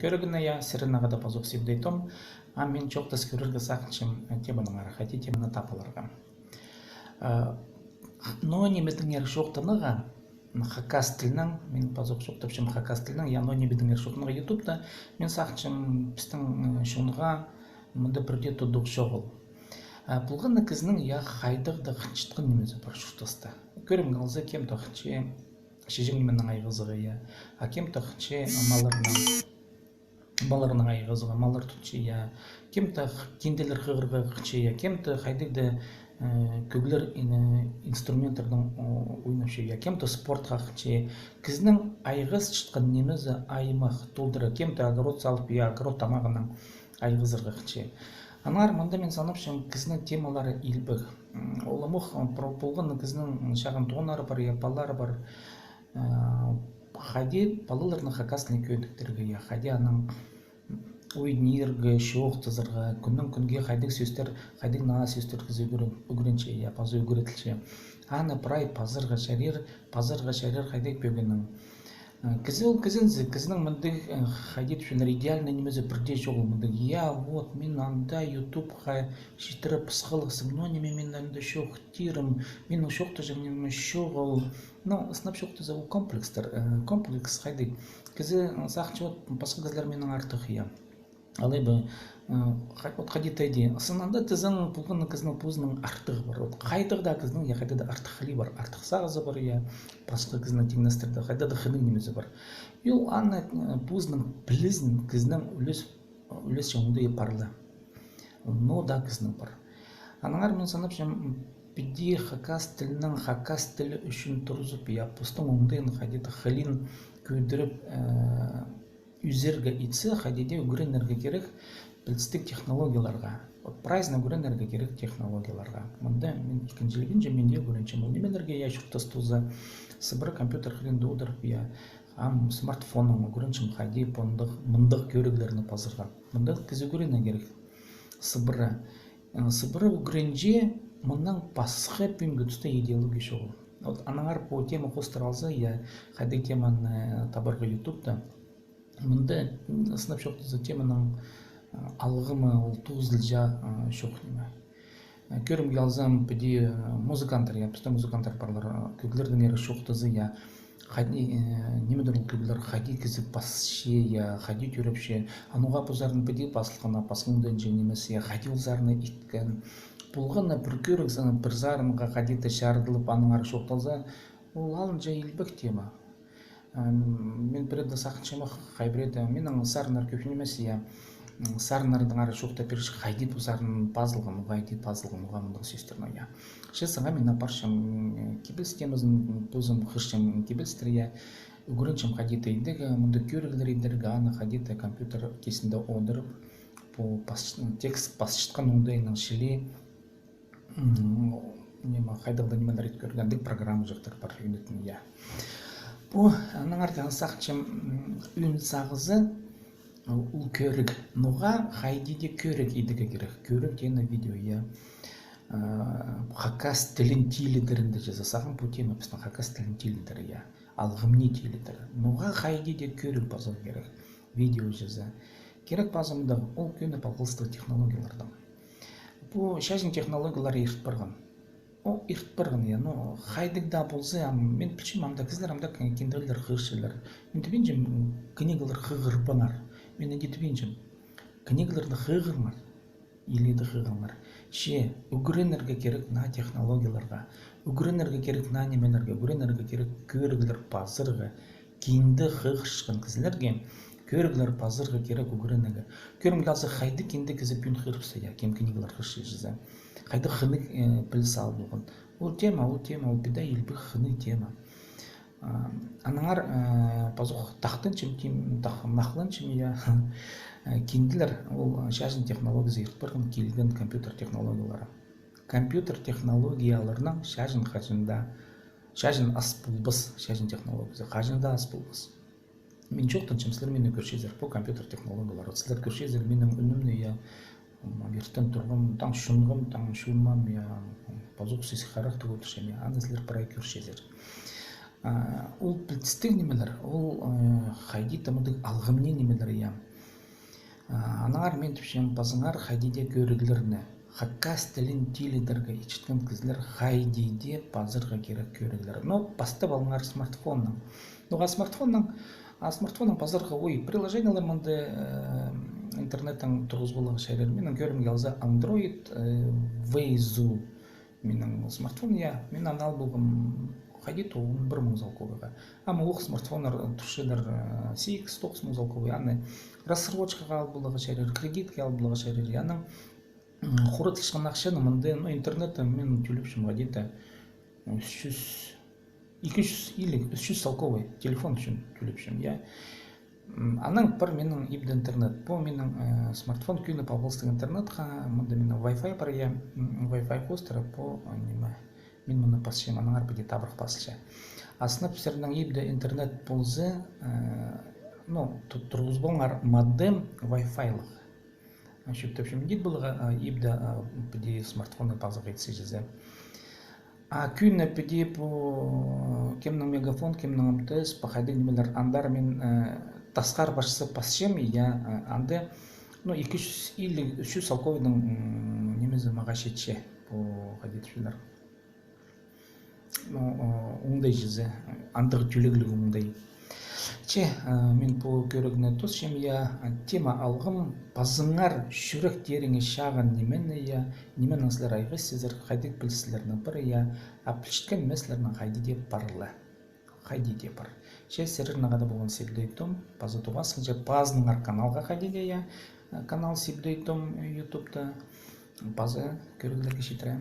Көрігіні я сірінағада пазуқ севдейтім, мен жоқтас көріргі сақыншым теманың ары, қайти теманы тапылырға. Но неміздің ер жоқтыныға, хакас тілінің, мен пазуқ жоқтапшым хакас тілінің, но неміздің ер жоқтыныға ютубта, мен сақыншым пістің шуныға мұнды бірде тұдық жоғыл. Бұлғаны кізінің я қайдырды қыншытқын немізі бар жоқтасты. Көрім қалзы кем тоқынше, шежің менің айғызығы я, кем тоқынше баларының айғызыға малар тұтшы я, кемті кенделер қығырға қычы я, кемті қайдықты көглер инструменттердің ойнапшы я, кемті спортқа қычы. Кізінің айғыз шытқан немізі айымақ толдыры, кемті огород салып я, огород тамағының айғызырға қычы. Анар мұнда мен санапшым кізінің темалары илбіг. Оламық болғаны кізінің шағын тоғынары бар, я, балары бар. Хади балаларының хакасының көндіктерге я, хади аның ойнергі, шоқтызырға, күннің күнге қайдық сөстер, қайдық наға сөстер кізі үгірінше я, пазы үгіретілше. Аны прай пазырға шарир қайдық бөгінің. Кізі ол кізінзі, кізінің мұнды қайдет үшінер идеальны немезі бірде жоғыл мұнды. Я, вот, мен анда ютубқа шетірі пысқылықсым, но неме мен анда шоқтирым, мен шоқты жәмнеме шоғыл. Но снап шоқты за комплекс қайдық. Кізі сақчы от басқа кізлер менің артық я. Алайбы қадет әйде. Сынанда тізің бұлғын кізінің пұзының артығы бар. Қайдығда кізінің я қайдада артықылы бар. Артық сағызы бар я. Басқа кізінің теңнестірді. Қайдада қының немезі бар. Ел аны пұзының білізін кізінің үлес жаңынды епарлы. Но да кізінің бар. Анаңар мен санап жем біде хакас тілі үшін тұрызып я. Пұстың оңдайын қайдеті қылын көйдіріп үзерге итсе, қайдеде үгіренерге керек білістік технологияларға. Прайзна үгіренерге керек технологияларға. Мұнда мен икінжілігін жеменде үгіреншім. Ол немелерге я шықтас тұза сыбыры компьютер қылынды одырып я. Смартфоның үгіреншім қайде мұндық көрігілеріні пазырға. Мұнда кіз үгірені керек сыбыры. Сыбыры үгіренже мұндан пасықы пүйінгі тұста идеология шоғыл. Анаңар по тема қостыр алза, я қайды теманы табарға ютубта. Мұнда сынап шоқтызы теманың алғымы ол туғызылжа шоқ неме. Көрімге алзам піде музыкантар, я пісті музыкантар барлар көглердің әрі шоқтызы, я немедір ол көглер қайды кізіп басшы, я қайды түріпші. Ануға бұзарын піде басылғана, басылғынды әнже немесі, я қайды олзарыны иткен. Бұлғана бір көрік заны бір зарынға қайдеті шардылып аның ары шоқталза, ол алын жа елбік тема. Мен біреді сақыншыма қайбіреді, менің сарынар көпін емес, я сарынардың ары шоқта перші қайды бұл сарын пазылған, ұғайды пазылған ұғамындығы сөстерін я. Шесіңа мен апаршым кебілс темізін бұзым қышым кебілстір я, үгіріншім қадеті едігі, мұнды көрігілер едіргі аны қадеті компьютер кесінде одырып, текст басшытқан оңдайының шіле, қайдығда немелер ет көргендік программы жақтыр бар үйнетін я. Бұл аның артығын сақчым үйін сағызы ұл көрік. Нұға қайдеде көрік едігі керек. Көрік дені видео я. Хакас тілін тейлідірінді жаза сағын бұл тема біздің хакас тілін тейлідірі я. Алғымне тейлідірі. Нұға қайдеде көрік базар керек. Видео жаза. Керек базымда ол көні балғылыстығы технологиялардан. Бұл шәжін технологиялары ерт барған. О, ирт барған, я, но қайдықда болсы, мен білшім, амда кізлер, амда кенделер қыршылар. Мен түбенжім, кенегілер қығырбанар. Мен әде түбенжім, кенегілерді қығырмар, еледі қығырмар. Ше, үгіренерге керек на технологияларға, үгіренерге керек на немелерге, үгіренерге керек көрігілер пазырға, кенді қығыршықын кізлерге, көрігілер пазырға керек үгіренеге. Көрім қалсы қайды кенді кізі пүйін қырпсы, я, кем кенегілер қыршы жүзі. Қайды қынық біл сал болған. Ол тема, ол біда елбі қыны тема. Анаңар пазуқ тақтын нақылын чым я кенділер, ол шәжін технологиясы ертпірген келген компьютер технологиялары. Компьютер технологияларының шәжін қажында, шәжін ас бұлбыз, шәжін технологиясы қажында ас бұлбыз. Мен жоқтын чымсылар мені көршезер, бұл компьютер технологиялары. Сілер көршезер менің үнімні я ертен тұрғым, таң шұнғым, таң шұнмам, пазуқ сесі қарақты өтішем, анызлер бірай көршезер. Ол білтістік немелер, ол қайди тамыдық алғымне немелер, Анаңар мен тіпшем пазыңар хайдиде көрігілеріне. Хаккас тілін тилидерге ичткен кізлер хайдиде пазырға керек көрігілер. Но басты балыңар смартфонның. Ноға смартфонның пазырға приложениялар мұнды интернеттің тұрғыз болығы шәйлер. Менің көрім келзі Android, Waze менің смартфон, мен анал болғым хайди тоғын 1000 залковыға. Ама оқ смартфонлар тұршыдар 8-9 мың залковы. Яны рассрочкаға ал болығы шәйлер, кредитке ал болығы шәйлер. Яны құрытылшқан ақшаны мұнды интернетті мен төлепшім ғадеті 200 или 300 залковый телефон үшін төлепшім. Аның бір менің ибді интернет. Бұл менің смартфон күйіні павылстың интернетқа, мұнды менің Wi-Fi бар, Wi-Fi хостері по неме. Мен мұны пасшым, аның арпеде табырық пасылшы. Асынып сәрінің ибді интернет болзы, тұрғыз болыңар модем Wi-Fi-лық. Шөптепшім дед бұлыға ибді педе смартфоны пазық етсі жізі. Күйіні педе по кемнің мегафон, кемнің МТС, пақайды немелер андар мен тасқар башысы пасшым, анды 200 или 300 салковыдың немезі маға шетші по қадетшілер. Оңдай жізі, андығы түлігілігі оңдай. Мен по көрігіне тосшым, тема алғым, пазыңар шүрек теріңі шағын немен асылар айғы сезір қайдек білсілерінің бірі, апылшыткен меслерінің қайды деп барлы. Қайды деп бар. Сәрір нағада болған себдейтім, пазы туғасын, пазыңар каналға қайды де, канал себдейтім YouTube'да, пазы көрігілерге шетірі.